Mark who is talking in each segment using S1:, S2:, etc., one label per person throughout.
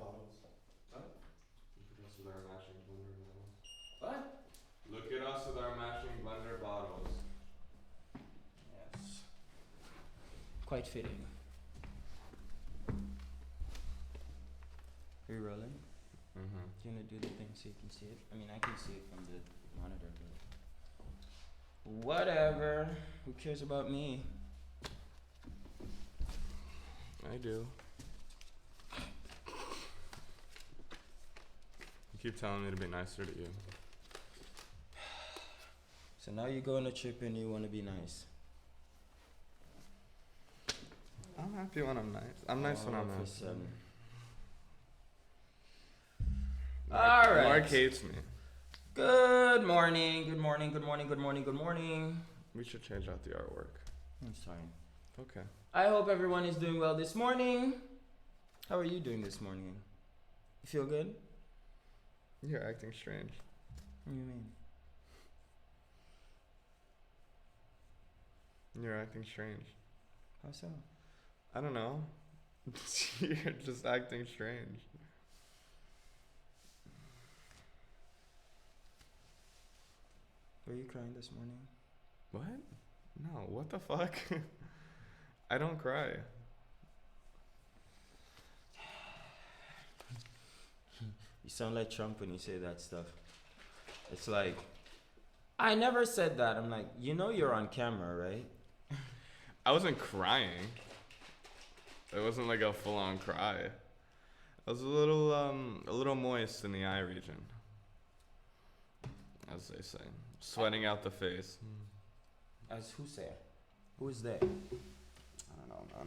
S1: bottles.
S2: What? Look at us with our matching blender bottles.
S1: What?
S2: Look at us with our matching blender bottles.
S1: Yes. Quite fitting. Are you rolling?
S2: Mm-hmm.
S1: Do you want to do the thing so you can see it? I mean, I can see it from the monitor, but whatever. Who cares about me?
S2: I do. You keep telling me to be nicer to you.
S1: So now you go on a trip and you want to be nice.
S2: I'm happy when I'm nice. I'm nice when I'm nice.
S1: All right.
S2: Mark hates me.
S1: Good morning. Good morning. Good morning. Good morning. Good morning.
S2: We should change out the artwork.
S1: I'm sorry.
S2: Okay.
S1: I hope everyone is doing well this morning. How are you doing this morning? You feel good?
S2: You're acting strange.
S1: What do you mean?
S2: You're acting strange.
S1: How so?
S2: I don't know. You're just acting strange.
S1: Were you crying this morning?
S2: What? No, what the fuck? I don't cry.
S1: You sound like Trump when you say that stuff. It's like, I never said that. I'm like, you know you're on camera, right?
S2: I wasn't crying. It wasn't like a full-on cry. I was a little moist in the eye region, as they say, sweating out the face.
S1: As who say? Who is there?
S2: I don't know,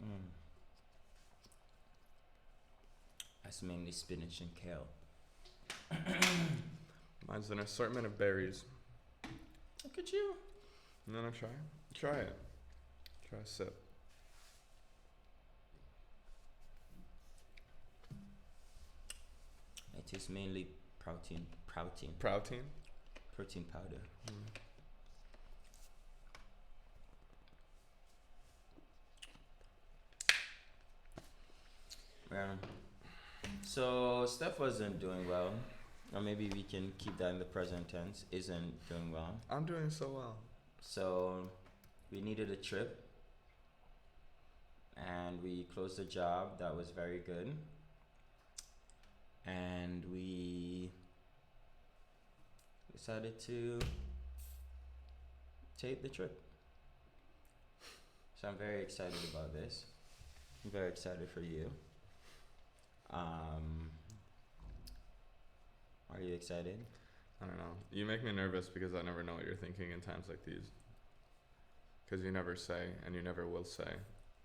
S2: man.
S1: That's mainly spinach and kale.
S2: Mine's an assortment of berries.
S1: Look at you.
S2: You wanna try? Try it. Try a sip.
S1: It is mainly protein
S2: Protein?
S1: powder. So Steph wasn't doing well, or maybe we can keep that in the present tense. Isn't doing well.
S2: I'm doing so well.
S1: So we needed a trip, and we closed the job. That was very good. And we decided to take the trip. So I'm very excited about this. I'm very excited for you. Are you excited?
S2: I don't know. You make me nervous because I never know what you're thinking in times like these. Because you never say, and you never will say.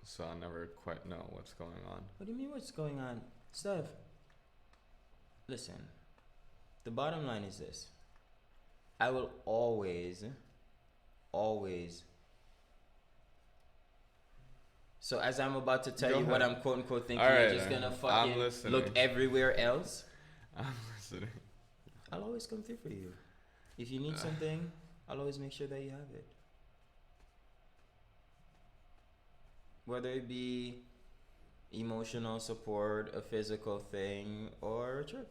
S2: So I never quite know what's going on.
S1: What do you mean what's going on? Steph, listen. The bottom line is this. I will always. So as I'm about to tell
S2: Go
S1: you what
S2: ahead.
S1: I'm quote unquote thinking,
S2: All right,
S1: you're just gonna
S2: I'm
S1: fucking
S2: listening.
S1: look everywhere else.
S2: I'm listening.
S1: I'll always come through for you. If you need something, I'll always make sure that you have it. Whether it be emotional support, a physical thing, or a trip.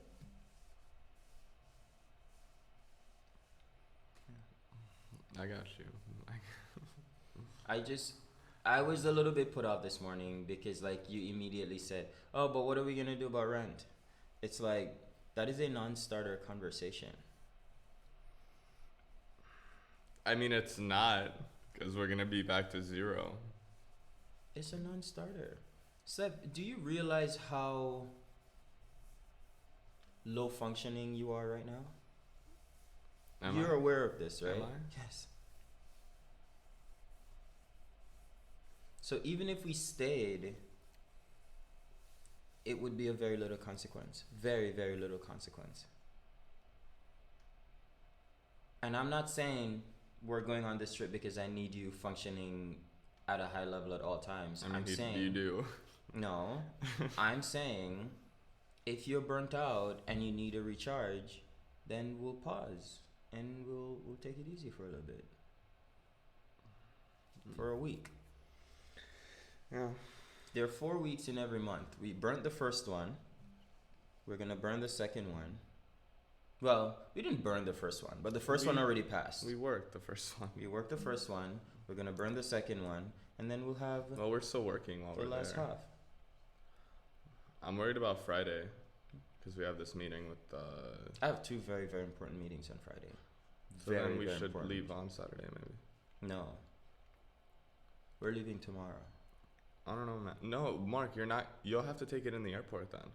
S2: I got you.
S1: I was a little bit put off this morning because like you immediately said, oh, but what are we gonna do about rent? It's like, that is a non-starter conversation.
S2: I mean, it's not, because we're going to be back to zero.
S1: It's a non-starter. Steph, do you realize how low functioning you are right now? You're aware of this, right?
S2: Am I?
S1: Yes. So even if we stayed, it would be a very little consequence. Very, very little consequence. And I'm not saying we're going on this trip because I need you functioning at a high level at all times.
S2: I mean,
S1: I'm saying
S2: you do.
S1: No. I'm saying if you're burnt out and you need a recharge, then we'll pause and we'll take it easy for a little bit. For a week.
S2: Yeah.
S1: There are 4 weeks in every month. We burnt the first one. We're gonna burn the second one. Well, we didn't burn the first one, but the first one already passed.
S2: We worked the first one.
S1: We worked the first one. We're gonna burn the second one, and then we'll have
S2: Well, we're still working while
S1: the
S2: we're
S1: last
S2: there.
S1: half.
S2: I'm worried about Friday because we have this meeting with.
S1: I have 2 very, very important meetings on Friday.
S2: So then we should leave on Saturday, maybe.
S1: No. We're leaving tomorrow.
S2: I don't know, man. No, Mark, you're not. You'll have to take it in the airport then.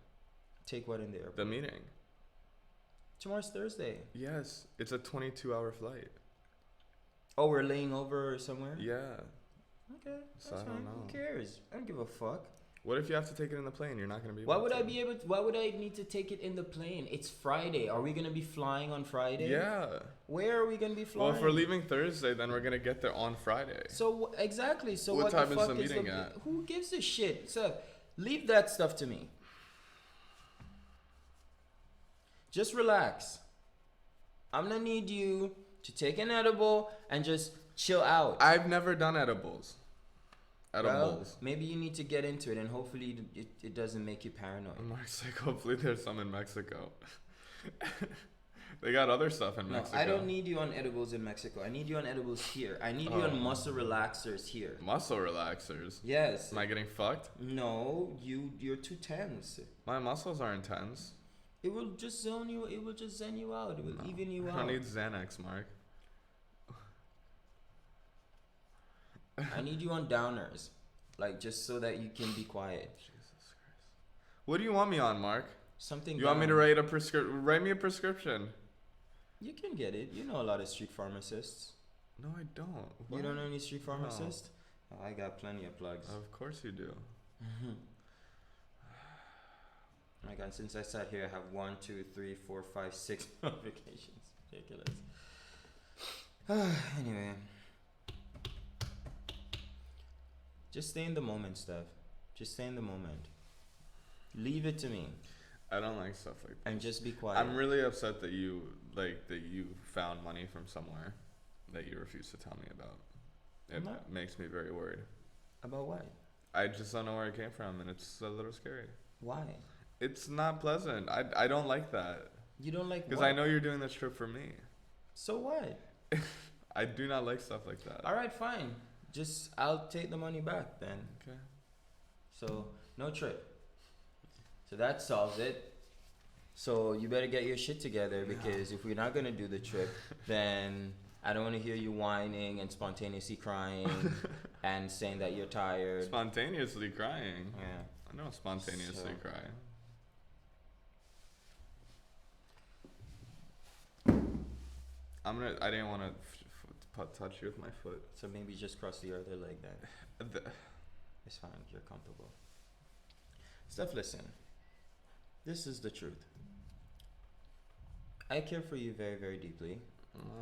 S1: Take what in the airport?
S2: The meeting.
S1: Tomorrow's Thursday.
S2: Yes, it's a 22-hour flight.
S1: Oh, we're laying over somewhere?
S2: Yeah.
S1: Okay, that's
S2: So I don't
S1: fine.
S2: know.
S1: Who cares? I don't give a fuck.
S2: What if you have to take it in the plane? You're not gonna be.
S1: Why
S2: able
S1: would
S2: to.
S1: I be able to, why would I need to take it in the plane? It's Friday. Are we gonna be flying on Friday?
S2: Yeah.
S1: Where are we gonna be flying?
S2: Well, if we're leaving Thursday, then we're gonna get there on Friday.
S1: So exactly. So
S2: What
S1: what
S2: time
S1: the
S2: is
S1: fuck
S2: the meeting at?
S1: Who gives a shit? So leave that stuff to me. Just relax. I'm gonna need you to take an edible and just chill out.
S2: I've never done edibles.
S1: Well,
S2: Edibles.
S1: maybe you need to get into it, and hopefully it doesn't make you paranoid.
S2: Mark's like, hopefully there's some in Mexico. They got other stuff in
S1: No,
S2: Mexico.
S1: I don't need you on edibles in Mexico. I need you on edibles here. I need you on muscle relaxers here.
S2: Muscle relaxers.
S1: Yes.
S2: Am I getting fucked?
S1: No, you're too tense.
S2: My muscles aren't tense.
S1: It will just zone you. It will just zen you out. It will even you
S2: I
S1: out.
S2: need Xanax, Mark.
S1: I need you on downers, like just so that you can be quiet.
S2: Jesus Christ. What do you want me on, Mark?
S1: Something.
S2: You want me to
S1: down.
S2: write me a prescription?
S1: You can get it. You know a lot of street pharmacists.
S2: No, I don't.
S1: You
S2: What?
S1: don't know any street pharmacists? Oh, I got plenty of plugs.
S2: Of course you do.
S1: Oh my God, since I sat here, I have 1, 2, 3, 4, 5, 6 notifications. Ridiculous. Anyway. Just stay in the moment, Stef. Just stay in the moment. Leave it to me.
S2: I don't like stuff like that.
S1: And just be quiet.
S2: I'm really upset that you found money from somewhere that you refuse to tell me about. It makes me very worried.
S1: About what?
S2: I just don't know where it came from, and it's a little scary.
S1: Why?
S2: It's not pleasant. I don't like that.
S1: You don't like
S2: Because
S1: what?
S2: I know you're doing this trip for me.
S1: So what?
S2: I do not like stuff like that.
S1: All right, fine. Just I'll take the money back then.
S2: Okay.
S1: So no trip. So that solves it. So you better get your shit together, because if we're not gonna do the trip, then I don't want to hear you whining and spontaneously crying and saying that you're tired.
S2: Spontaneously crying.
S1: Yeah.
S2: I don't spontaneously
S1: So-
S2: cry. I didn't want to touch you with my foot.
S1: So maybe just cross the other leg then. It's fine. You're comfortable. Steph, listen. This is the truth. I care for you very, very deeply.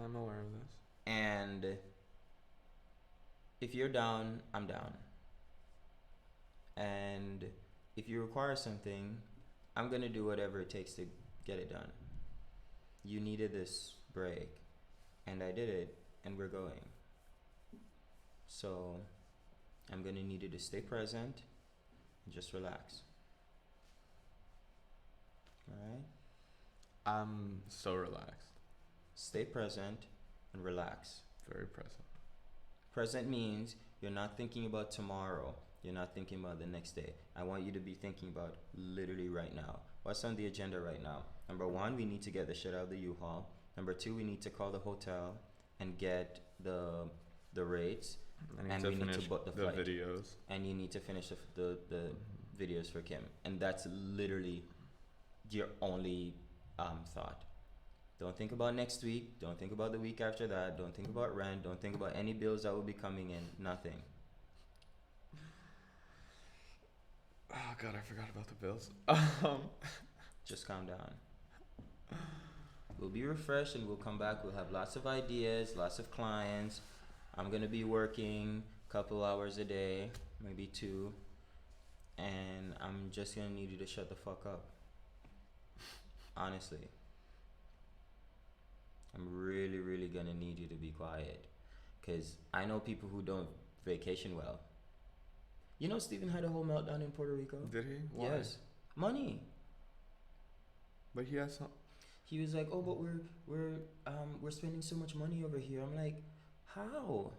S2: I'm aware of this.
S1: And if you're down, I'm down. And if you require something, I'm going to do whatever it takes to get it done. You needed this break, and I did it, and we're going. So I'm going to need you to stay present and just relax. Alright?
S2: I'm so relaxed.
S1: Stay present and relax.
S2: Very present.
S1: Present means you're not thinking about tomorrow. You're not thinking about the next day. I want you to be thinking about literally right now. What's on the agenda right now? Number 1, we need to get the shit out of the U-Haul. Number 2, we need to call the hotel and get the rates. And we need to book the flight.
S2: Videos.
S1: And you need to finish the videos for Kim. And that's literally your only thought. Don't think about next week. Don't think about the week after that. Don't think about rent. Don't think about any bills that will be coming in. Nothing.
S2: Oh God, I forgot about the bills.
S1: Just calm down. We'll be refreshed and we'll come back. We'll have lots of ideas, lots of clients. I'm going to be working a couple hours a day, maybe 2. And I'm just going to need you to shut the fuck up. Honestly. I'm really, really going to need you to be quiet. Because I know people who don't vacation well. You know, Steven had a whole meltdown in Puerto Rico.
S2: Did he? Why?
S1: Yes, money.
S2: But he has some.
S1: He was like, "Oh, but we're spending so much money over here." I'm like, "How?"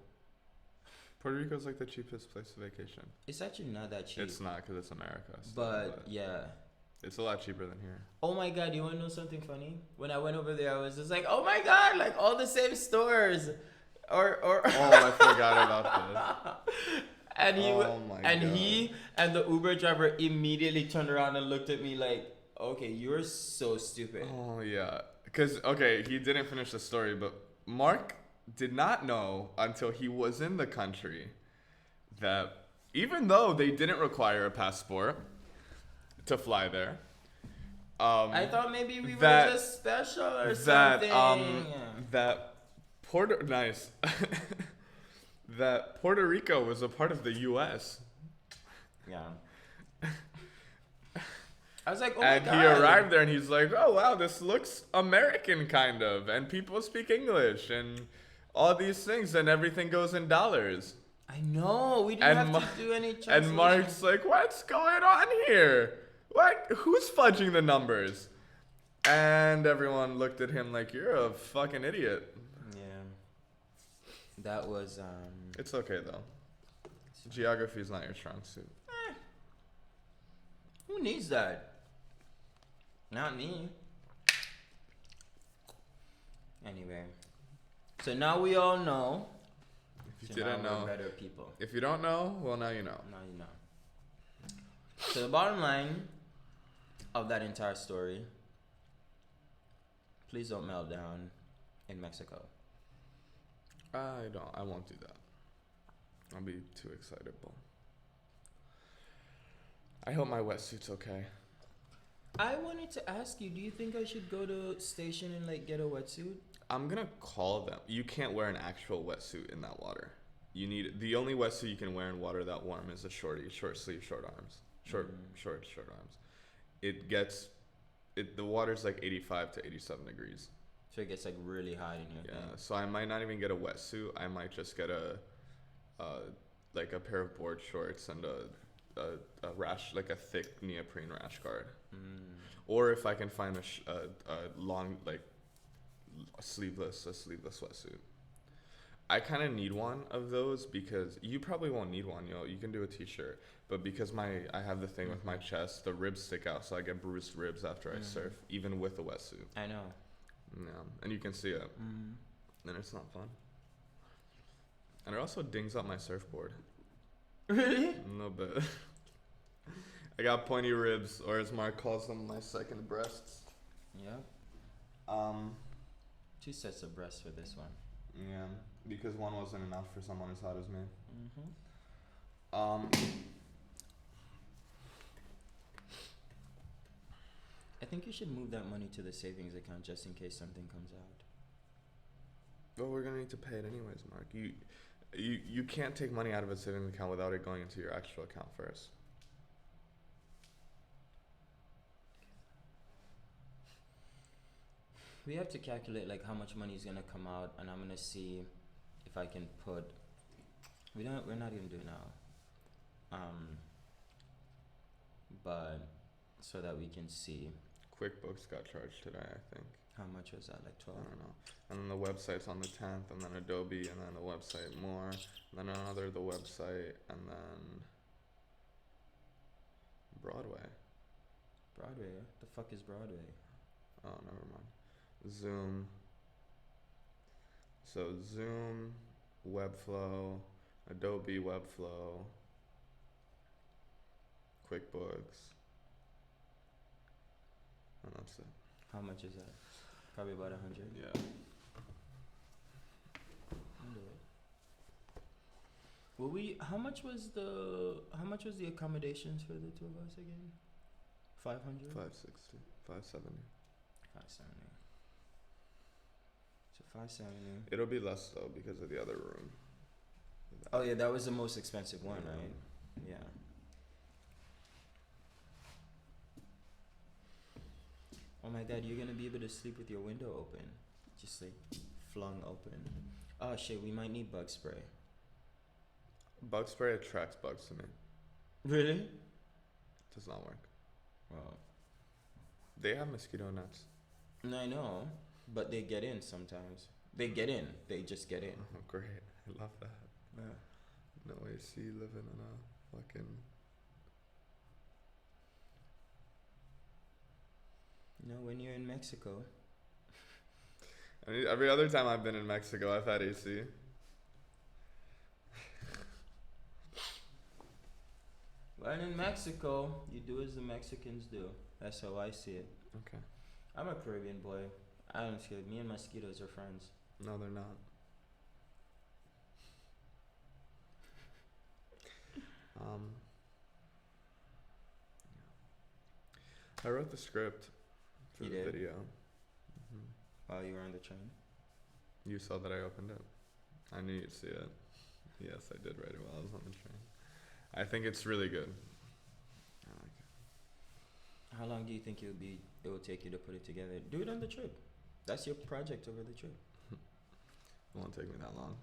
S2: Puerto Rico's like the cheapest place to vacation.
S1: It's actually not that cheap.
S2: It's not because it's America. So,
S1: But yeah.
S2: it's a lot cheaper than here.
S1: Oh my God, you want to know something funny? When I went over there, I was just like, "Oh my God, like all the same stores." Or
S2: Oh, I forgot about this.
S1: And he
S2: Oh my God.
S1: he and the Uber driver immediately turned around and looked at me like, "Okay, you're so stupid."
S2: Oh yeah, because okay, he didn't finish the story, but Mark did not know until he was in the country that even though they didn't require a passport to fly there,
S1: I thought maybe we were just special or something.
S2: That that Puerto Rico was a part of the U.S.
S1: Yeah. I was like, oh
S2: and
S1: my God.
S2: He arrived there and he's like, oh wow, this looks American kind of, and people speak English and all these things, and everything goes in dollars.
S1: I know, we didn't have to do any translation.
S2: And Mark's like, what's going on here? What? Who's fudging the numbers? And everyone looked at him like, you're a fucking idiot.
S1: Yeah. That was
S2: It's okay though. Geography is not your strong suit.
S1: Who needs that? Not me. Anyway, so now we all know.
S2: If you
S1: So
S2: didn't
S1: now
S2: know,
S1: we're better people.
S2: if you don't know, well now you know.
S1: Now you know. So the bottom line of that entire story: please don't melt down in Mexico.
S2: I won't do that. I'll be too excitable. I hope my wetsuit's okay.
S1: I wanted to ask you, do you think I should go to station and like get a wetsuit?
S2: I'm gonna call them. You can't wear an actual wetsuit in that water. You need the only wetsuit you can wear in water that warm is a short sleeve, short arms, short arms. The water's like 85 to 87 degrees.
S1: So it gets like really hot in your thing.
S2: So I might not even get a wetsuit. I might just get a pair of board shorts and a rash, like a thick neoprene rash guard. Or if I can find a long a sleeveless wetsuit. I kind of need one of those because you probably won't need one. You can do a t-shirt, but because I have the thing with my chest, the ribs stick out, so I get bruised ribs after I surf, even with a wetsuit.
S1: I know.
S2: Yeah, and you can see it. And it's not fun. And it also dings up my surfboard.
S1: Really?
S2: A little bit. I got pointy ribs, or as Mark calls them, my second breasts.
S1: Yep. 2 sets of breasts for this one.
S2: Yeah, because one wasn't enough for someone as hot as me.
S1: I think you should move that money to the savings account just in case something comes out.
S2: Well, we're gonna need to pay it anyways, Mark. You can't take money out of a savings account without it going into your actual account first.
S1: We have to calculate like how much money is gonna come out, and I'm gonna see if I can put. We're not gonna do it now. But so that we can see.
S2: QuickBooks got charged today, I think.
S1: How much was that? Like 12?
S2: I don't know. And then the website's on the 10th, and then Adobe, and then the website more, and then another the website, and then Broadway.
S1: Broadway? What the fuck is Broadway?
S2: Oh, never mind. Zoom. So Zoom, Webflow, Adobe Webflow, QuickBooks, and that's it.
S1: How much is that? Probably about 100.
S2: Yeah.
S1: Will we? How much was the accommodations for the 2 of us again? 500.
S2: 560, 570.
S1: 570. So 570.
S2: It'll be less though because of the other room.
S1: Oh yeah, that was the most expensive one, right? Yeah. Oh my God, you're gonna be able to sleep with your window open, just like flung open. Oh shit, we might need bug spray.
S2: Bug spray attracts bugs to me.
S1: Really?
S2: Does not work.
S1: Well,
S2: They have mosquito nets.
S1: no, I know, but they get in sometimes. They get in. They just get in.
S2: Oh, great. I love that.
S1: Yeah.
S2: No AC living in a fucking.
S1: You know, when you're in Mexico,
S2: I mean, every other time I've been in Mexico, I've had AC.
S1: when in Mexico, you do as the Mexicans do. That's how I see it.
S2: Okay.
S1: I'm a Caribbean boy. I don't see it. Me and mosquitoes are friends.
S2: No, they're not. I wrote the script for
S1: You
S2: the
S1: did?
S2: video. Hmm.
S1: While you were on the train.
S2: You saw that I opened it. I knew you'd see it. Yes, I did write it while I was on the train. I think it's really good. I like it.
S1: How long do you think it will take you to put it together? Do it on the trip. That's your project over the trip.
S2: It won't take me that long.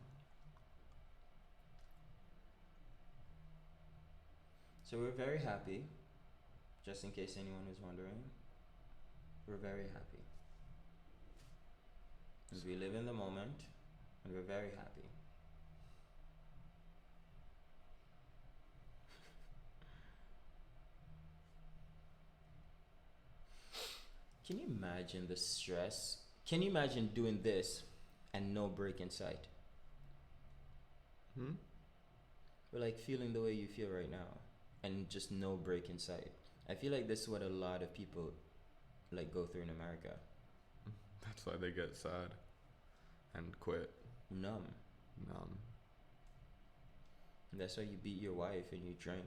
S1: So we're very happy. Just in case anyone was wondering, we're very happy. And we live in the moment, and we're very happy. Can you imagine the stress? Can you imagine doing this and no break in sight?
S2: Hmm?
S1: We're like feeling the way you feel right now, and just no break in sight. I feel like this is what a lot of people like go through in America.
S2: That's why they get sad and quit.
S1: Numb.
S2: Numb.
S1: And that's why you beat your wife and you drink.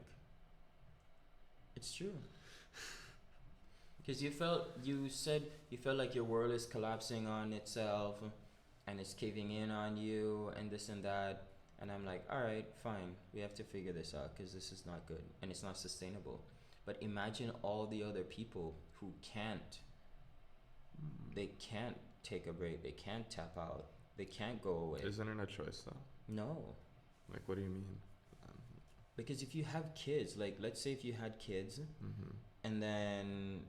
S1: It's true. Because you said you felt like your world is collapsing on itself and it's caving in on you and this and that. And I'm like, all right, fine. We have to figure this out because this is not good and it's not sustainable. But imagine all the other people who can't. They can't take a break. They can't tap out. They can't go away.
S2: Isn't it a choice though?
S1: No.
S2: Like, what do you mean?
S1: Because if you have kids, like let's say if you had kids and then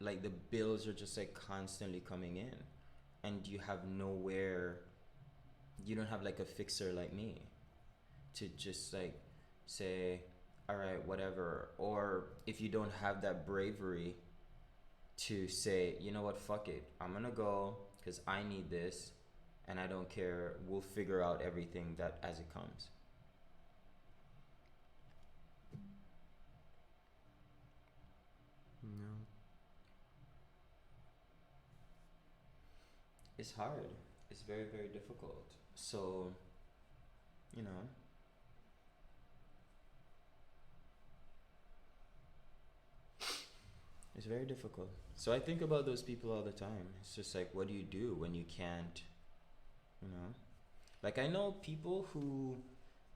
S1: like the bills are just like constantly coming in and you have nowhere, you don't have like a fixer like me to just like say, all right, whatever. Or if you don't have that bravery to say, you know what, fuck it, I'm gonna go because I need this and I don't care, we'll figure out everything that as it comes.
S2: No.
S1: It's hard. It's very, very difficult. So, you know, it's very difficult. So I think about those people all the time. It's just like, what do you do when you can't, you know? Like, I know people who,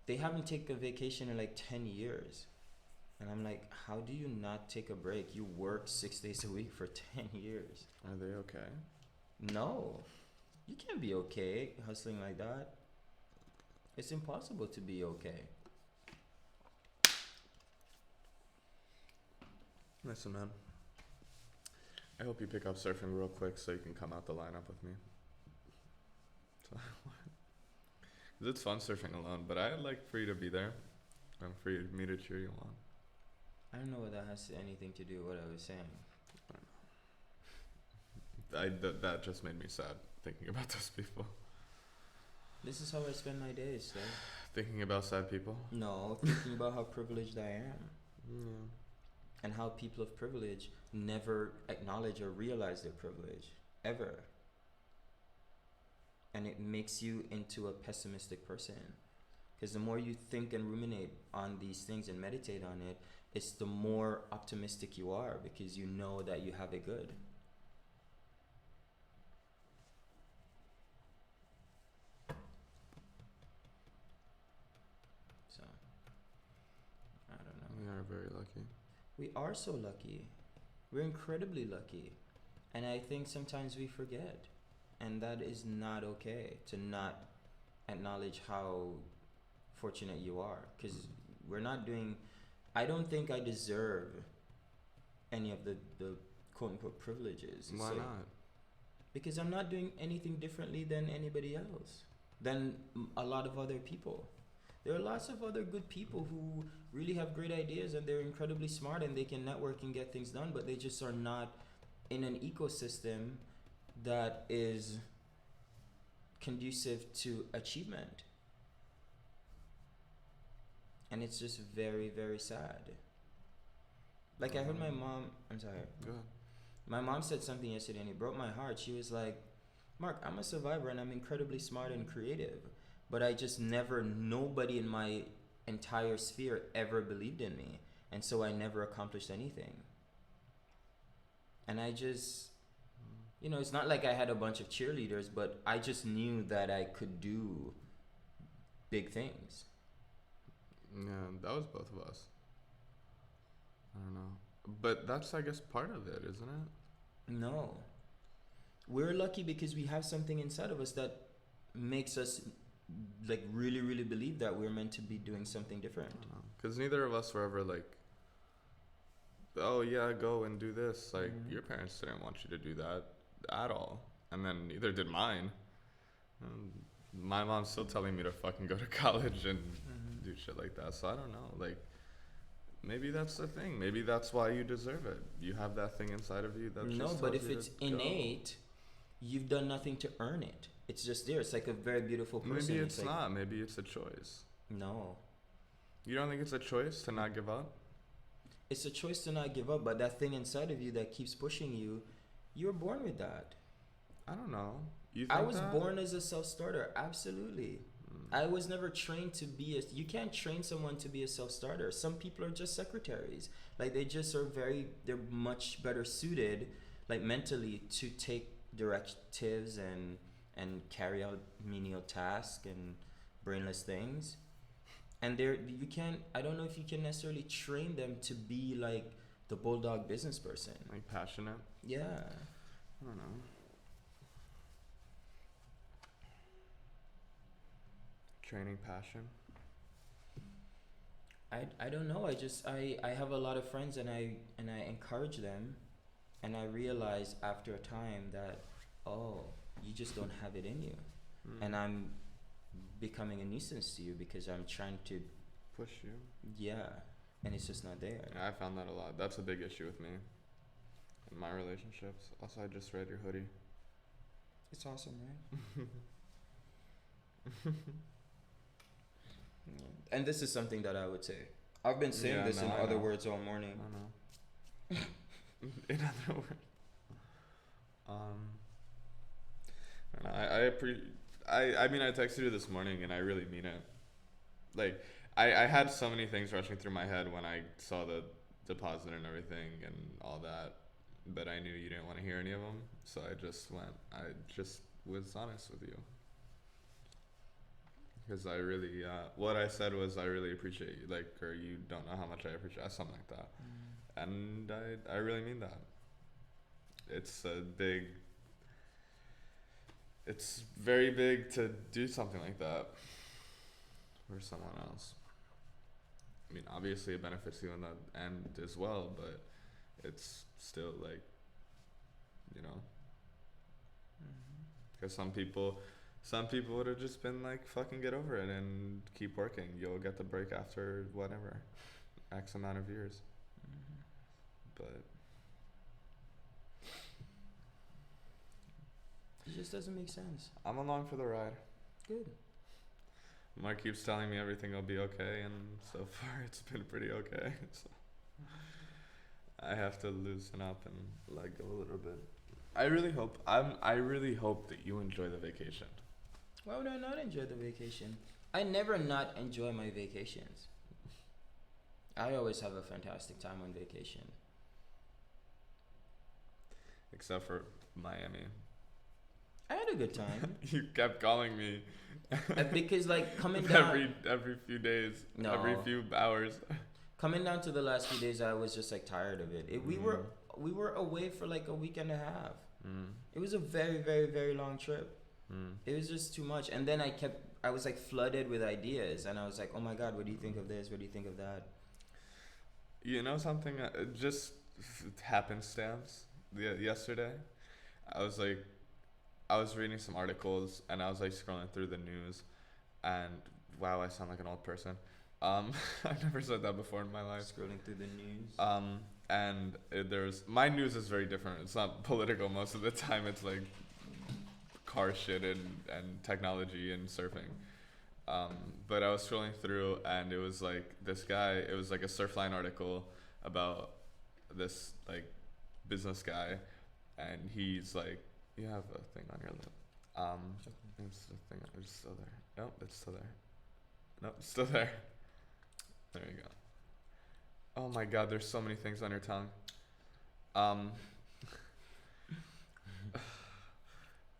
S1: they haven't taken a vacation in like 10 years. And I'm like, how do you not take a break? You work 6 days a week for 10 years.
S2: Are they okay?
S1: No. You can't be okay hustling like that. It's impossible to be okay.
S2: Listen, man. I hope you pick up surfing real quick so you can come out the lineup with me. So, 'cause it's fun surfing alone, but I'd like for you to be there and for me to cheer you on.
S1: I don't know what that has anything to do with what I was saying.
S2: That just made me sad thinking about those people.
S1: This is how I spend my days, though.
S2: Thinking about sad people?
S1: No, thinking about how privileged I am.
S2: Yeah.
S1: And how people of privilege never acknowledge or realize their privilege. Ever. And it makes you into a pessimistic person. Because the more you think and ruminate on these things and meditate on it, it's the more optimistic you are because you know that you have it good. So, I don't know.
S2: We are very lucky.
S1: We are so lucky. We're incredibly lucky. And I think sometimes we forget. And that is not okay to not acknowledge how fortunate you are. Because we're not doing I don't think I deserve any of the quote unquote privileges.
S2: Why not?
S1: Because I'm not doing anything differently than anybody else, than a lot of other people. There are lots of other good people who really have great ideas and they're incredibly smart and they can network and get things done, but they just are not in an ecosystem that is conducive to achievement. And it's just very, very sad. Like I heard my mom, I'm sorry.
S2: Go ahead.
S1: My mom said something yesterday and it broke my heart. She was like, Mark, I'm a survivor and I'm incredibly smart and creative, but I just nobody in my entire sphere ever believed in me. And so I never accomplished anything. And I just, it's not like I had a bunch of cheerleaders, but I just knew that I could do big things.
S2: Yeah, that was both of us. I don't know. But that's, I guess, part of it, isn't it?
S1: No. We're lucky because we have something inside of us that makes us like really, really believe that we're meant to be doing something different.
S2: Because neither of us were ever like, oh yeah, go and do this. Like, your parents didn't want you to do that at all. And then neither did mine. My mom's still telling me to fucking go to college and do shit like that. So I don't know. Like, maybe that's the thing. Maybe that's why you deserve it. You have that thing inside of you that
S1: No, but if it's innate, you've done nothing to earn it. It's just there. It's like a very beautiful person.
S2: Maybe it's not. Maybe it's a choice.
S1: No.
S2: You don't think it's a choice to not give up?
S1: It's a choice to not give up, but that thing inside of you that keeps pushing you, you're born with that.
S2: I don't know. You think
S1: I was
S2: that?
S1: born as a self-starter. Absolutely. I was never trained to be you can't train someone to be a self-starter. Some people are just secretaries. Like they just are they're much better suited, like mentally, to take directives and carry out menial tasks and brainless things. And I don't know if you can necessarily train them to be like the bulldog business person.
S2: Like passionate?
S1: Yeah.
S2: I don't know. Training passion?
S1: I don't know. I have a lot of friends and I encourage them, and I realize after a time that, you just don't have it in you. And I'm becoming a nuisance to you because I'm trying to
S2: push you. Yeah.
S1: And it's just not there.
S2: Yeah, I found that a lot. That's a big issue with me in my relationships. Also, I just read your hoodie.
S1: It's awesome, right? And this is something that I would say. I've been saying this in other words all morning.
S2: I know. In other words. I mean, I texted you this morning and I really mean it. Like, I had so many things rushing through my head when I saw the deposit and everything and all that, but I knew you didn't want to hear any of them, so I just was honest with you. Because I really, what I said was, I really appreciate you, like, or you don't know how much I appreciate, something like that. And I really mean that. It's very big to do something like that for someone else. I mean, obviously it benefits you in the end as well, but it's still like, because some people would have just been like, fucking get over it and keep working. You'll get the break after whatever, X amount of years. But
S1: it just doesn't make sense.
S2: I'm along for the ride.
S1: Good.
S2: Mark keeps telling me everything will be okay, and so far it's been pretty okay. So I have to loosen up and let go a little bit. I really hope that you enjoy the vacation.
S1: Why would I not enjoy the vacation? I never not enjoy my vacations. I always have a fantastic time on vacation.
S2: Except for Miami.
S1: I had a good time.
S2: You kept calling me.
S1: Because like coming down
S2: every few days, every few hours.
S1: Coming down to the last few days, I was just like tired of it. We were away for like a week and a half. It was a very, very, very long trip. It was just too much. And then I was like flooded with ideas, and I was like, oh my God, what do you think of this? What do you think of that?
S2: You know something? Just happenstance. Yesterday, I was like, I was reading some articles and I was like scrolling through the news, and wow, I sound like an old person. I've never said that before in my life.
S1: Scrolling through the news.
S2: And there's my news is very different. It's not political most of the time. It's like car shit and technology and surfing. But I was scrolling through and it was like this guy. It was like a Surfline article about this like business guy, and he's like, you have a thing on your lip. It's the thing. It's still there. Nope, it's still there. Nope, it's still there. There you go. Oh my God, there's so many things on your tongue.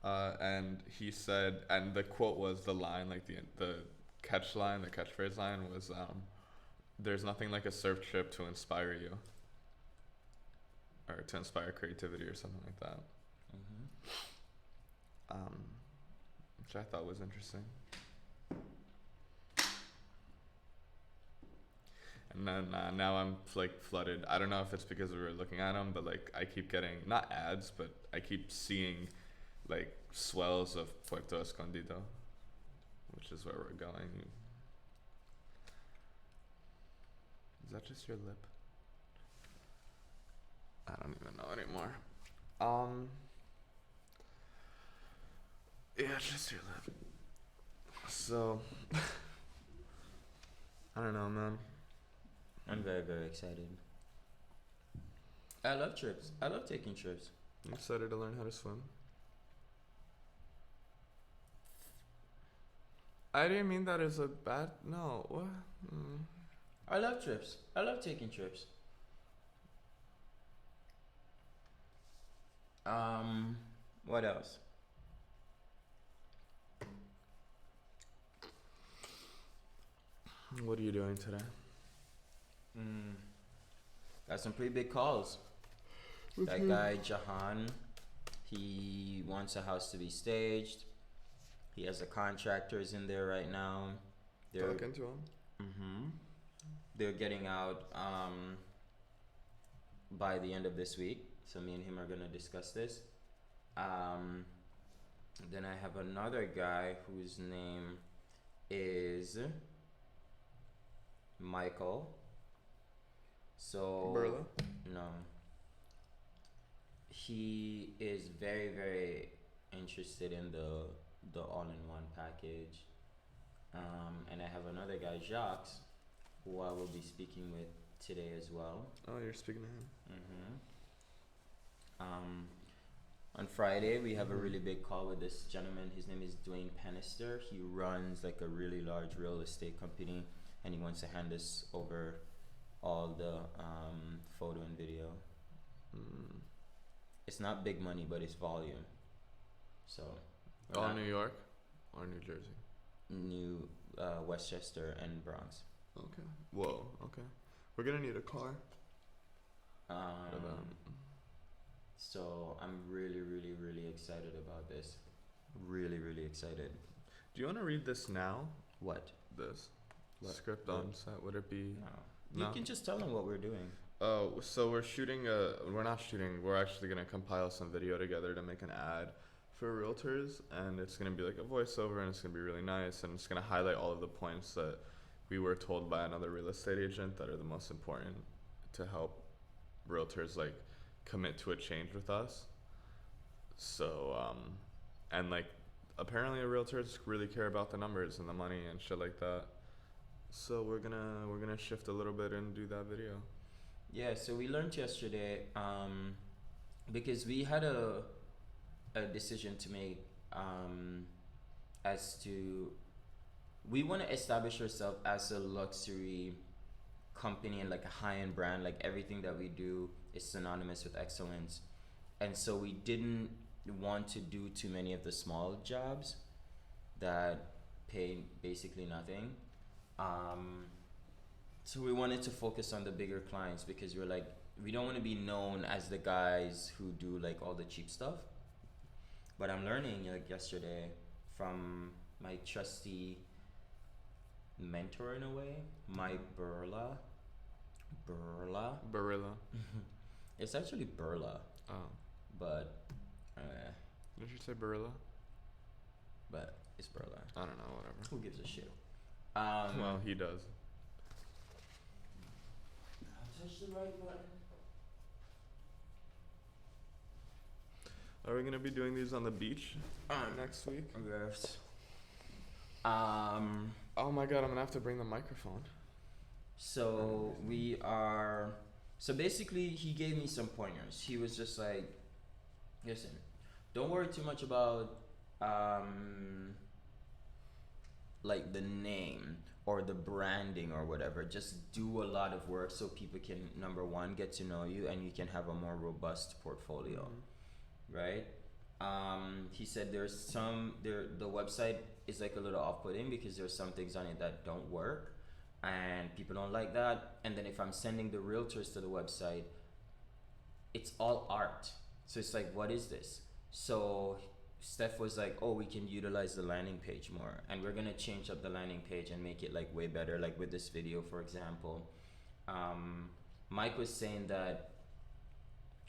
S2: And he said, and the quote was the line, like the catch line, the catchphrase line was, "There's nothing like a surf trip to inspire you, or to inspire creativity, or something like that." Which I thought was interesting. And then now I'm like flooded. I don't know if it's because we were looking at them, but like I keep getting not ads, but I keep seeing like swells of Puerto Escondido, which is where we're going. Is that just your lip? I don't even know anymore. Yeah, it's just your lip. So I don't know, man.
S1: I'm very, very excited. I love trips. I love taking trips.
S2: I'm excited to learn how to swim. I didn't mean that as a bad. No, what?
S1: I love trips. I love taking trips. What else?
S2: What are you doing today?
S1: Got some pretty big calls. That guy Jahan, he wants a house to be staged. He has the contractors in there right now. They're
S2: talking to him.
S1: They're getting out by the end of this week. So me and him are gonna discuss this. Then I have another guy whose name is Michael. So
S2: Burla?
S1: No. He is very, very interested in the all-in-one package. And I have another guy, Jacques, who I will be speaking with today as well.
S2: Oh, you're speaking to him.
S1: On Friday, we have a really big call with this gentleman. His name is Dwayne Penister. He runs like a really large real estate company, and he wants to hand us over all the photo and video. It's not big money, but it's volume. So.
S2: All New York or New Jersey?
S1: New Westchester and Bronx.
S2: Okay. Whoa. Okay. We're gonna need a car.
S1: So I'm really, really, really excited about this. Really, really excited.
S2: Do you want to read this now?
S1: What?
S2: This script on set. Would it be?
S1: No. You can just tell them what we're doing.
S2: Oh, so we're shooting we're not shooting. We're actually gonna compile some video together to make an ad for realtors, and it's gonna be like a voiceover, and it's gonna be really nice, and it's gonna highlight all of the points that we were told by another real estate agent that are the most important to help realtors like commit to a change with us. So and like apparently realtors really care about the numbers and the money and shit like that. So we're gonna shift a little bit and do that video.
S1: Yeah, so we learned yesterday because we had a decision to make as to we want to establish ourselves as a luxury company and like a high-end brand. Like everything that we do is synonymous with excellence, and so we didn't want to do too many of the small jobs that pay basically nothing. So we wanted to focus on the bigger clients because we're like, we don't want to be known as the guys who do like all the cheap stuff. But I'm learning like yesterday from my trusty mentor in a way, Mike Burla, Burla.
S2: Barilla.
S1: It's actually Burla,
S2: Oh.
S1: but
S2: Did you say Barilla?
S1: but it's Burla.
S2: I don't know. Whatever.
S1: Who gives a shit?
S2: Well, he does.
S1: Touch the right button.
S2: Are we gonna be doing these on the beach next week?
S1: Yes.
S2: Oh my god, I'm gonna have to bring the microphone.
S1: So we are. So basically, he gave me some pointers. He was just like, "Listen, don't worry too much about like the name or the branding or whatever. Just do a lot of work so people can, number one, get to know you, and you can have a more robust portfolio, right?" He said the website is like a little off-putting because there's some things on it that don't work and people don't like that. And then if I'm sending the realtors to the website, it's all art. So it's like, what is this? So Steph was like, oh, we can utilize the landing page more, and we're gonna change up the landing page and make it like way better, like with this video, for example. Mike was saying that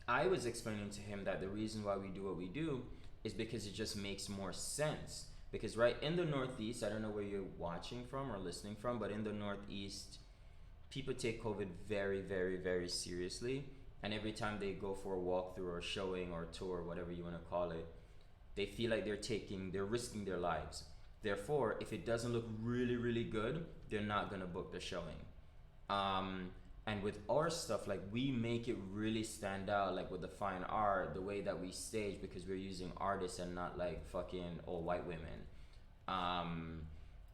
S1: I was explaining to him that the reason why we do what we do is because it just makes more sense. Because right in the Northeast, I don't know where you're watching from or listening from, but in the Northeast, people take COVID very, very, very seriously. And every time they go for a walkthrough or showing or tour, whatever you want to call it, they feel like they're risking their lives. Therefore, if it doesn't look really, really good, they're not going to book the showing. And with our stuff, like, we make it really stand out, like with the fine art, the way that we stage, because we're using artists and not like fucking old white women.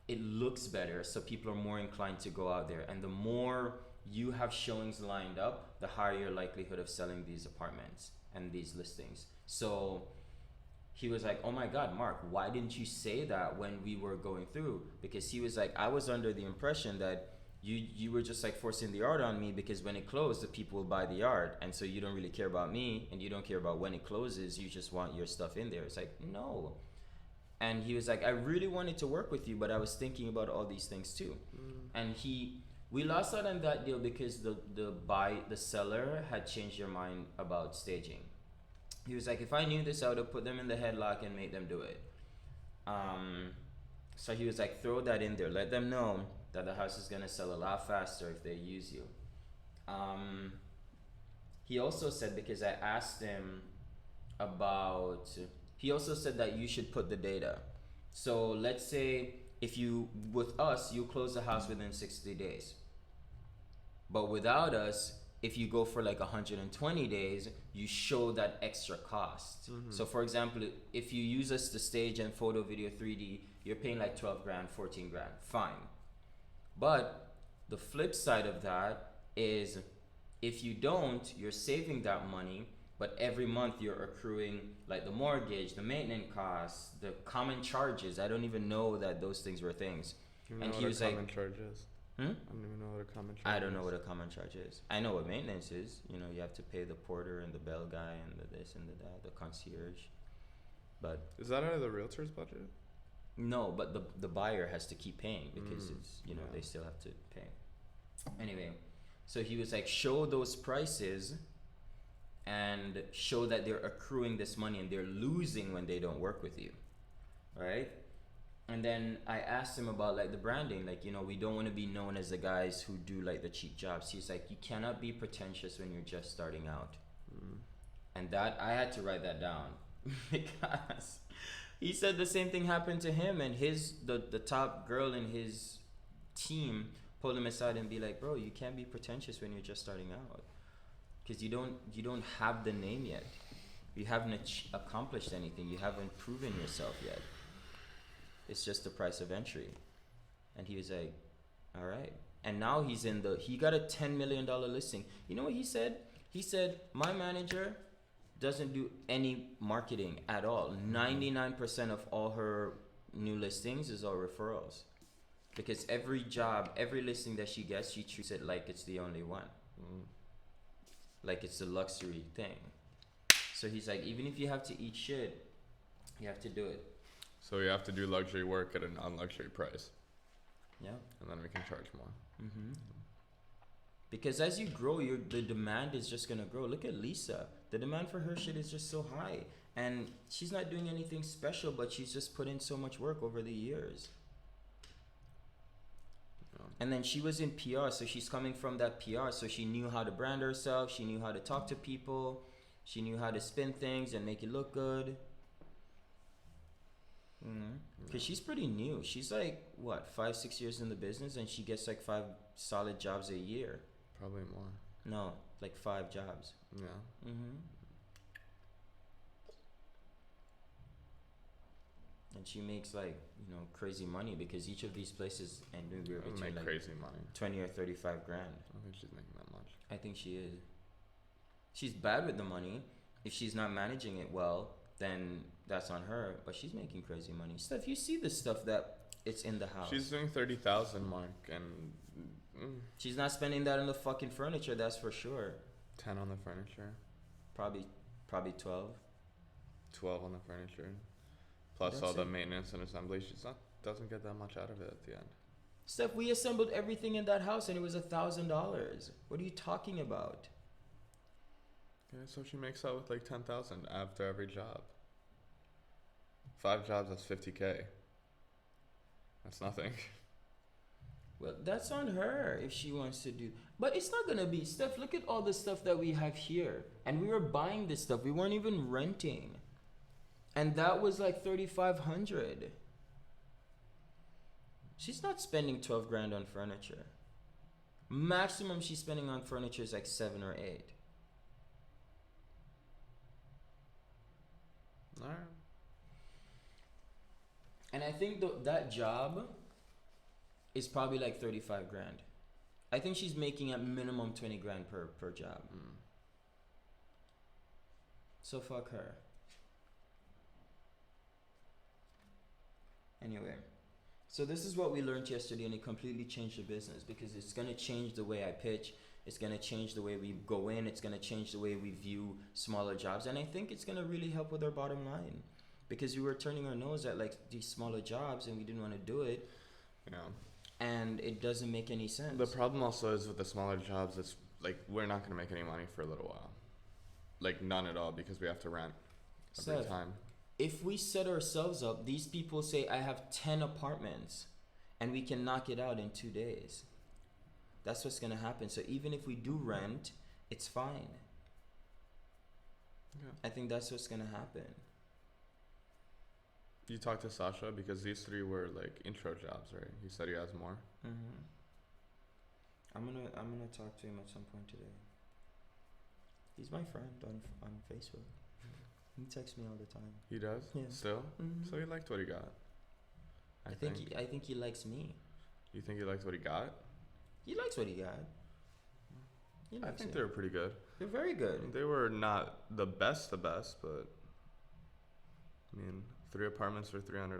S1: It looks better, so people are more inclined to go out there. And the more you have showings lined up, the higher your likelihood of selling these apartments and these listings. So he was like, oh my God, Mark, why didn't you say that when we were going through? Because he was like, I was under the impression that you were just like forcing the art on me, because when it closed, the people will buy the art, and so you don't really care about me, and you don't care about when it closes, you just want your stuff in there. It's like, no. And he was like, I really wanted to work with you, but I was thinking about all these things too. And we lost out on that deal because the seller had changed their mind about staging. He was like, if I knew this, I would have put them in the headlock and made them do it. So he was like, throw that in there, let them know that the house is gonna sell a lot faster if they use you. He also said, because I asked him about, he also said that you should put the data. So let's say with us, you close the house within 60 days. But without us, if you go for like 120 days, you show that extra cost. So for example, if you use us to stage and photo, video, 3D, you're paying like 12 grand, 14 grand, fine. But the flip side of that is, if you don't, you're saving that money, but every month you're accruing like the mortgage, the maintenance costs, the common charges. I don't even know that those things were things.
S2: And he was like, common charge is? I don't even know what a common charge is.
S1: I don't know what a common charge is. I know what maintenance is. You know, you have to pay the porter and the bell guy and the this and the that, the concierge. But
S2: is that out of the realtor's budget?
S1: No, but the buyer has to keep paying because it's, you know, they still have to pay. Anyway, so he was like, show those prices and show that they're accruing this money and they're losing when they don't work with you, right? And then I asked him about like the branding, like, you know, we don't want to be known as the guys who do like the cheap jobs. He's like, you cannot be pretentious when you're just starting out. And that, I had to write that down because he said the same thing happened to him, and the top girl in his team pulled him aside and be like, bro, you can't be pretentious when you're just starting out, because you don't have the name yet. You haven't accomplished anything. You haven't proven yourself yet. It's just the price of entry. And he was like, all right. And now he got a $10 million listing. You know what he said? He said, my manager doesn't do any marketing at all. 99% of all her new listings is all referrals. Because every listing that she gets, she treats it like it's the only one. Like it's a luxury thing. So he's like, even if you have to eat shit, you have to do it.
S2: So you have to do luxury work at a non-luxury price.
S1: Yeah.
S2: And then we can charge more.
S1: Because as you grow, the demand is just gonna grow. Look at Lisa. The demand for her shit is just so high. And she's not doing anything special, but she's just put in so much work over the years. And then she was in PR, so she's coming from that PR, so she knew how to brand herself, she knew how to talk to people, she knew how to spin things and make it look good. Because she's pretty new. She's like, what, 5-6 years in the business, and she gets like 5 solid jobs a year.
S2: Probably more.
S1: No, like 5 jobs.
S2: Yeah.
S1: And she makes like, crazy money, because each of these places anywhere between like
S2: crazy money.
S1: 20 or 35 grand.
S2: I don't think she's making that much.
S1: I think she is. She's bad with the money. If she's not managing it well, then that's on her. But she's making crazy money. Steph, you see the stuff that it's in the house.
S2: She's doing 30,000 mark, and
S1: she's not spending that on the fucking furniture. That's for sure.
S2: 10 on the furniture.
S1: Probably 12.
S2: 12 on the furniture. Plus
S1: That's
S2: all the
S1: it.
S2: maintenance and assembly. Doesn't get that much out of it at the end.
S1: Steph, we assembled everything in that house and it was $1,000. What are you talking about?
S2: Yeah, so she makes out with like 10,000 after every job. 5 jobs, that's 50K. That's nothing.
S1: Well, that's on her if she wants to do. But it's not gonna be. Steph, look at all the stuff that we have here. And we were buying this stuff. We weren't even renting. And that was like 3,500. She's not spending 12 grand on furniture. Maximum she's spending on furniture is like 7 or 8.
S2: Alright.
S1: And I think that job is probably like 35 grand. I think she's making at minimum 20 grand per job. So fuck her. Anyway, so this is what we learned yesterday, and it completely changed the business, because it's going to change the way I pitch. It's going to change the way we go in. It's going to change the way we view smaller jobs. And I think it's going to really help with our bottom line, because we were turning our nose at like these smaller jobs and we didn't want to do it.
S2: Yeah.
S1: And it doesn't make any sense.
S2: The problem also is with the smaller jobs, it's like we're not going to make any money for a little while. Like none at all, because we have to rent every time.
S1: If we set ourselves up, these people say, I have 10 apartments and we can knock it out in 2 days. That's what's going to happen. So even if we do rent, it's fine.
S2: Yeah.
S1: I think that's what's going to happen.
S2: You talked to Sasha, because these 3 were like intro jobs, right? He said he has more.
S1: I'm gonna talk to him at some point today. He's my friend on Facebook. He texts me all the time.
S2: He does?
S1: Yeah.
S2: Still? So he liked what he got.
S1: I think he likes me.
S2: You think he liked what he got?
S1: He likes what he got.
S2: I think they were pretty good.
S1: They're very good.
S2: They were not the best, but I mean, 3 apartments for $300.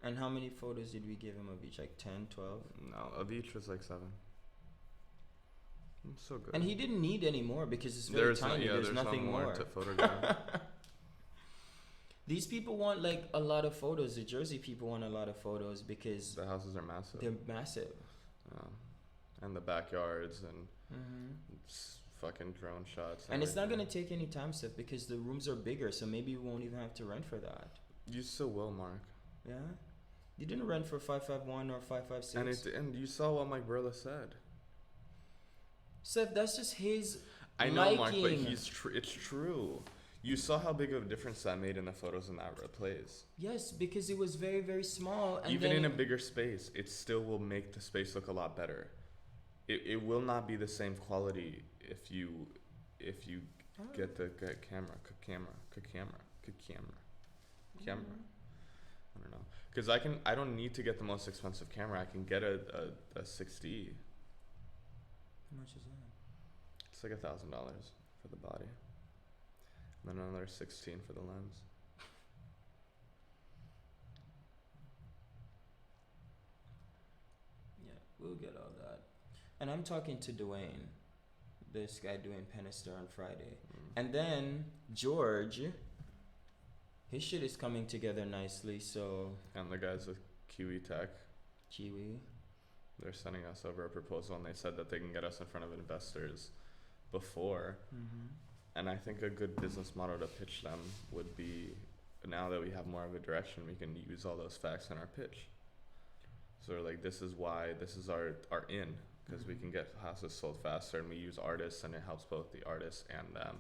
S1: And how many photos did we give him of each? Like 10, 12?
S2: No, of each was like 7. So good.
S1: And he didn't need any more, because it's very tiny. There's nothing more
S2: to photograph.
S1: These people want like a lot of photos. The Jersey people want a lot of photos because
S2: the houses are massive.
S1: they're massive.
S2: And the backyards and fucking drone shots.
S1: And it's not going to take any time, Steph, because the rooms are bigger. So maybe we won't even have to rent for that.
S2: You still will, Mark.
S1: Yeah? You didn't rent for 551 or 556.
S2: And you saw what Mike Burla said.
S1: Steph, that's just his
S2: I know,
S1: liking.
S2: Mark, but it's true. You saw how big of a difference that made in the photos in that place.
S1: Yes, because it was very, very small. And
S2: even in a bigger space, it still will make the space look a lot better. It will not be the same quality if you get the camera. I don't know, because I don't need to get the most expensive camera. I can get a 6D.
S1: How much is that?
S2: It's like $1,000 for the body, and then another 16 for the lens.
S1: Yeah, we'll get all that. And I'm talking to Dwayne, this guy doing Pennister on Friday. And then George, his shit is coming together nicely, so...
S2: And the guys with Kiwi Tech.
S1: Kiwi.
S2: They're sending us over a proposal, and they said that they can get us in front of investors before.
S1: Mm-hmm.
S2: And I think a good business model to pitch them would be, now that we have more of a direction, we can use all those facts in our pitch. So like, this is why, this is our in, because we can get houses sold faster, and we use artists, and it helps both the artists and them,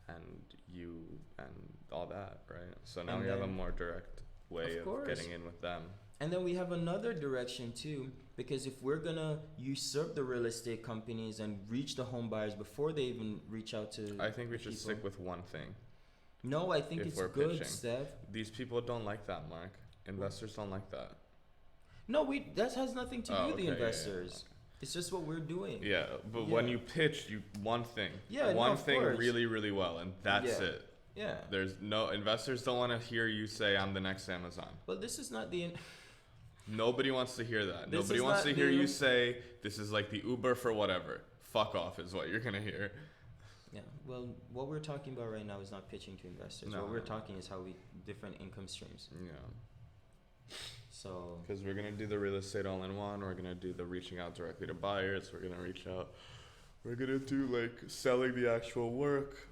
S2: and you, and all that, right? So now
S1: And
S2: we have a
S1: then-
S2: more direct way
S1: Of
S2: of
S1: course.
S2: getting in with them.
S1: And then we have another direction too, because if we're gonna usurp the real estate companies and reach the home buyers before they even reach out to
S2: I think we
S1: the
S2: should
S1: people.
S2: stick with one thing.
S1: No, I think
S2: if
S1: it's
S2: we're
S1: good,
S2: pitching.
S1: Steph.
S2: These people don't like that, Mark. Investors don't like that.
S1: No, that has nothing to do
S2: Oh,
S1: with
S2: okay,
S1: the
S2: yeah, yeah,
S1: investors. It's just what we're doing.
S2: Yeah, but when
S1: Yeah.
S2: you pitch, you one thing.
S1: Yeah, no,
S2: one
S1: of
S2: thing
S1: course.
S2: really, really well, and that's
S1: Yeah.
S2: it.
S1: Yeah.
S2: There's no investors don't want to hear you say I'm the next Amazon.
S1: But this is not the.
S2: Nobody wants to hear that.
S1: This
S2: Nobody
S1: is
S2: wants
S1: not
S2: to hear
S1: the-
S2: you say this is like the Uber for whatever. Fuck off is what you're gonna hear.
S1: Yeah. Well, what we're talking about right now is not pitching to investors.
S2: No.
S1: What we're talking is how we different income streams.
S2: Yeah,
S1: So.
S2: because we're gonna do the real estate all in one. We're gonna do the reaching out directly to buyers. We're gonna reach out. We're gonna do like selling the actual work.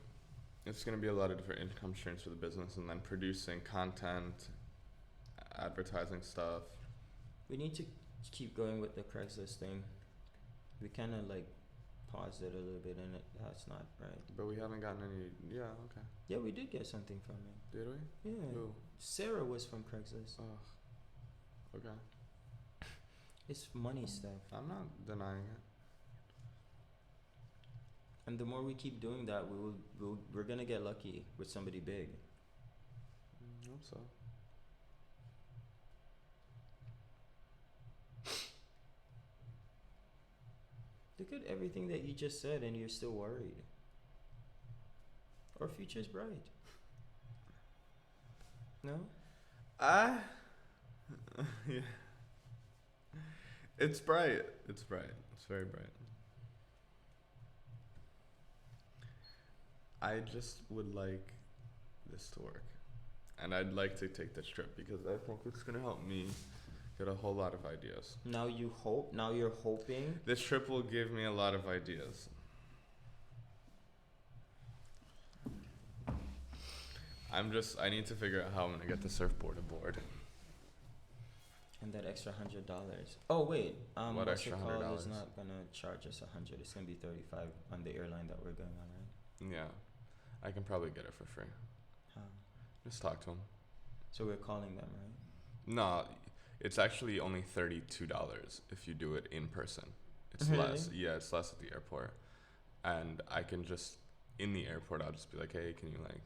S2: It's gonna be a lot of different income streams for the business, and then producing content, advertising stuff.
S1: We need to keep going with the Craigslist thing. We kind of like paused it a little bit, and that's not right.
S2: But we haven't gotten any. Yeah, okay.
S1: Yeah, we did get something from it.
S2: Did we?
S1: Yeah,
S2: Who?
S1: Sarah was from Craigslist.
S2: Oh. Okay.
S1: It's money stuff,
S2: I'm not denying it.
S1: and the more we keep doing that, we're gonna get lucky with somebody big.
S2: I hope so.
S1: Look at everything that you just said, and you're still worried. Our future's bright. No?
S2: Yeah. It's bright. It's bright. It's very bright. I just would like this to work. And I'd like to take this trip because I think it's going to help me get a whole lot of ideas.
S1: Now you hope. Now you're hoping.
S2: This trip will give me a lot of ideas. I need to figure out how I'm going to get the surfboard aboard.
S1: And that extra $100. Oh wait,
S2: What
S1: what's
S2: extra
S1: it called? It's
S2: $100?
S1: not gonna charge us 100. It's gonna be 35 on the airline that we're going on, right?
S2: Yeah. I can probably get it for free.
S1: How?
S2: Just talk to them.
S1: So we're calling them, right?
S2: No, it's actually only $32 if you do it in person. It's
S1: Really?
S2: less. Yeah, it's less at the airport. And I can just, in the airport, I'll just be like, hey, can you like,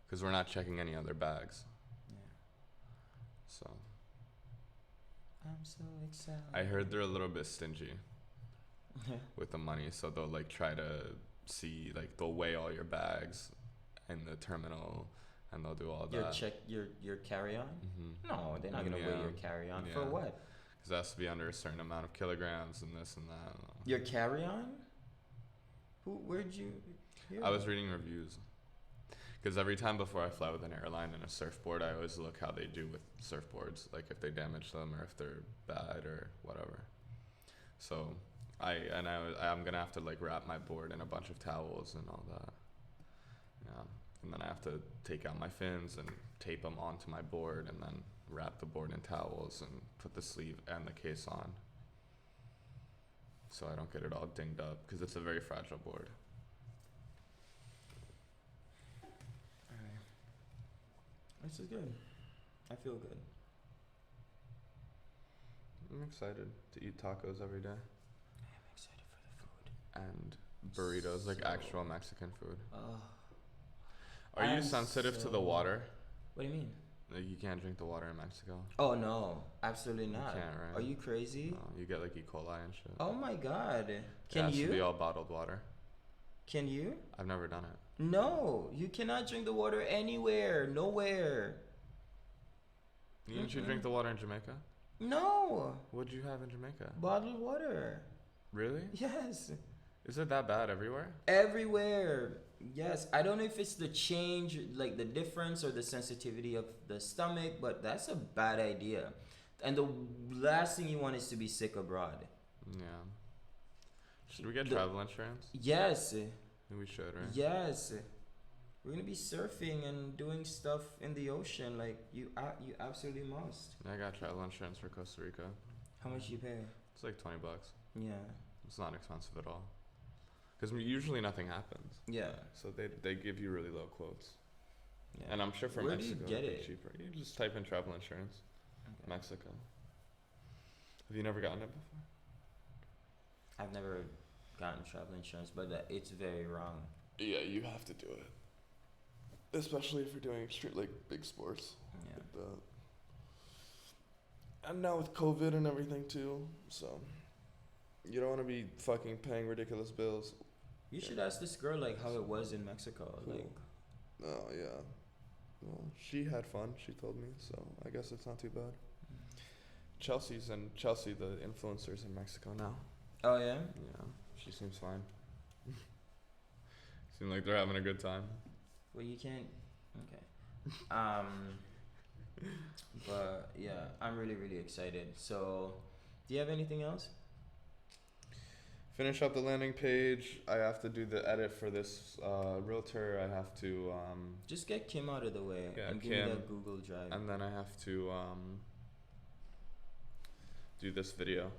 S2: because we're not checking any other bags.
S1: Yeah.
S2: So
S1: I'm so excited.
S2: I heard they're a little bit stingy with the money. So they'll like try to see, like they'll weigh all your bags in the terminal and they'll do all
S1: Your
S2: that.
S1: check, your carry-on?
S2: Mm-hmm.
S1: No, they're not gonna weigh
S2: Yeah.
S1: your carry-on. For
S2: Yeah.
S1: what?
S2: Because it has to be under a certain amount of kilograms and this and that.
S1: Your carry-on? Where'd you hear
S2: I was
S1: that?
S2: reading reviews. Because every time before I fly with an airline and a surfboard, I always look how they do with surfboards, like if they damage them or if they're bad or whatever. So I'm gonna have to like wrap my board in a bunch of towels and all that. Yeah, and then I have to take out my fins and tape them onto my board and then wrap the board in towels and put the sleeve and the case on, so I don't get it all dinged up because it's a very fragile board.
S1: This is good. I feel good.
S2: I'm excited to eat tacos every day
S1: I'm excited for the food.
S2: and burritos, like
S1: So-
S2: actual Mexican food.
S1: Oh,
S2: Are you
S1: I'm
S2: sensitive to the
S1: so-
S2: water?
S1: what do you mean?
S2: Like you can't drink the water in Mexico.
S1: Oh no, absolutely not.
S2: can't, right?
S1: Are you crazy?
S2: No, you get like E. coli and shit.
S1: Oh my god.
S2: It
S1: Can
S2: has to be
S1: you?
S2: all bottled water.
S1: Can you?
S2: I've never done it.
S1: No, you cannot drink the water anywhere, nowhere.
S2: Didn't you drink the water in Jamaica?
S1: No,
S2: What'd you have in Jamaica?
S1: bottled water.
S2: Really?
S1: Yes,
S2: Is it that bad everywhere?
S1: everywhere. Yes, I don't know if it's the change, like the difference or the sensitivity of the stomach, but that's a bad idea. And the last thing you want is to be sick abroad.
S2: Yeah. Should we get travel insurance?
S1: Yes.
S2: We should, right?
S1: Yes. We're gonna be surfing and doing stuff in the ocean. Like you absolutely must.
S2: I got travel insurance for Costa Rica.
S1: How much you pay?
S2: It's like $20.
S1: Yeah.
S2: It's not expensive at all. Because usually nothing happens.
S1: Yeah.
S2: So they give you really low quotes.
S1: Yeah.
S2: And I'm sure for
S1: Where
S2: Mexico
S1: do you get
S2: it'd be
S1: it?
S2: cheaper. You just type in travel insurance.
S1: Okay.
S2: Mexico. Have you never gotten it before?
S1: I've never gotten travel insurance, but it's very wrong.
S2: Yeah, you have to do it. Especially if you're doing extreme, like big sports.
S1: Yeah.
S2: Like that. And now with COVID and everything too, so you don't want to be fucking paying ridiculous bills.
S1: You should ask this girl like how it was in Mexico.
S2: Cool.
S1: Like,
S2: Oh yeah. Well, she had fun. She told me, so I guess it's not too bad. Chelsea, the influencers in Mexico now.
S1: oh yeah.
S2: Yeah, she seems fine. Seem like they're having a good time.
S1: Well, you can't. Okay. But yeah, I'm really really excited. So, do you have anything else?
S2: Finish up the landing page. I have to do the edit for this realtor. I have to
S1: Just get Kim out of the way
S2: Yeah,
S1: and give me
S2: Kim.
S1: that Google Drive.
S2: and then I have to do this video.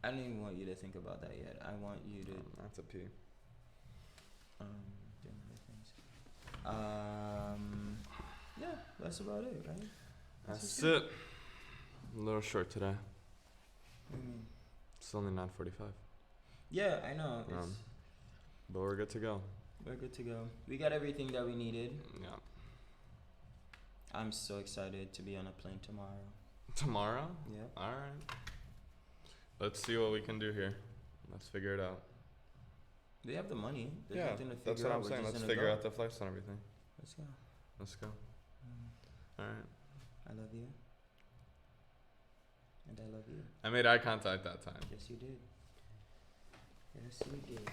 S1: I don't even want you to think about that yet. I want you to
S2: That's a P.
S1: do other things. Yeah, that's about it, right?
S2: That's it. A little short today.
S1: What do you mean?
S2: It's only 9:45.
S1: Yeah, I know. It's,
S2: But we're good to go.
S1: we're good to go. We got everything that we needed.
S2: Yeah.
S1: I'm so excited to be on a plane tomorrow.
S2: Tomorrow?
S1: Yep.
S2: Alright. Let's see what we can do here. Let's figure it out.
S1: We have the money. There's
S2: Yeah,
S1: nothing to figure
S2: that's what
S1: out.
S2: I'm
S1: We're
S2: saying.
S1: just
S2: Let's
S1: gonna
S2: figure
S1: go.
S2: out the flights and everything.
S1: Let's go.
S2: Let's go. Alright.
S1: I love you. And I love you.
S2: I made eye contact that time.
S1: Yes, you did. Yes, you did.